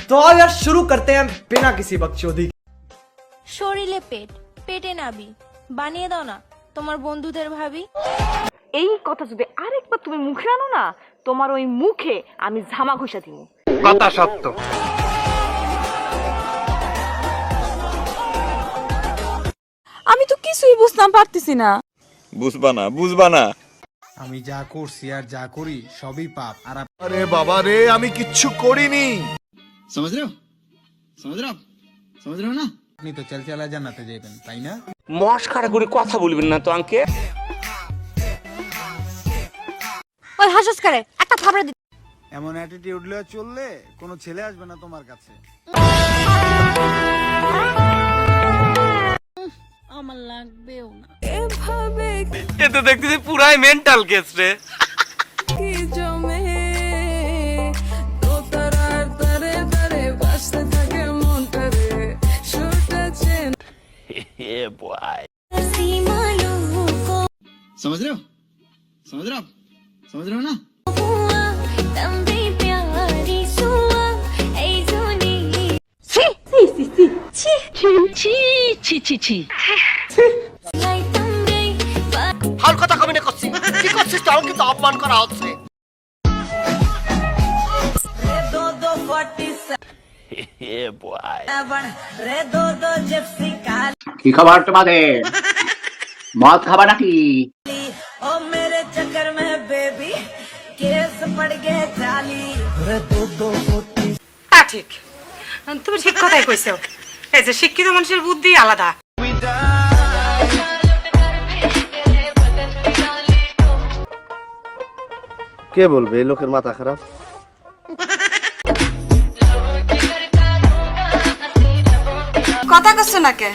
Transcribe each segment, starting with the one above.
तो आओ यार शुरू करते हैं बिना किसी बकचोदी। শরীরে পেট, পেটে নাবি, বানিয়ে দাও না তোমার বন্ধুদের ভাবি। এই কথা যদি আরেকবার তুমি মুখে আনো না, তোমার ওই মুখে আমি ঝামা ঘষা দিব। কথা সত্য। আমি তো কিছুই বুঝতাম পারতেছি না। বুঝবা না আমি যা করছি আর যা করি সবই পাপ। আর আরে বাবা রে, আমি কিচ্ছু করিনি। समझ रहे हो ना? আপনি তো চালচালা জান্নাতে যাবেন, তাই না? মস্কারা করে কথা বলবেন না তো আঙ্কে। ওই হাসস করে একটা থাবড়া দি। এমন অ্যাটিটিউড লয়ে চললে কোনো ছেলে আসবে না তোমার কাছে। আমার লাগবেও না। এ তো দেখতেছি পুরাই মেন্টাল কেস রে। কি জমে তো তারার তারে তারে বাসতে থাকে মনটা রে ছুটেছে। এ বয় समझ रहे हो ना? হাল কথা কবি না করছি, কি করছিস তাও কিন্তু অপমান করা হচ্ছে। এ বয় কি খাবার তোমাদের? মদ খাবা নাকি? ঠিক, তুমি ঠিক কথাই কইছো। এই যে শিক্ষিত মানুষের বুদ্ধি আলাদা। কে বলবে এই লোকের মাথা খারাপ? কথা কইছো না কে?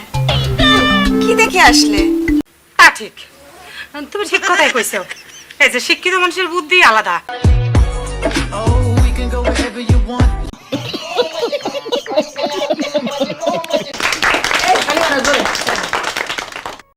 কি দেখে আসলে? ঠিক, তুমি ঠিক কথাই কইছো। এই যে শিক্ষিত মানুষের বুদ্ধি আলাদা।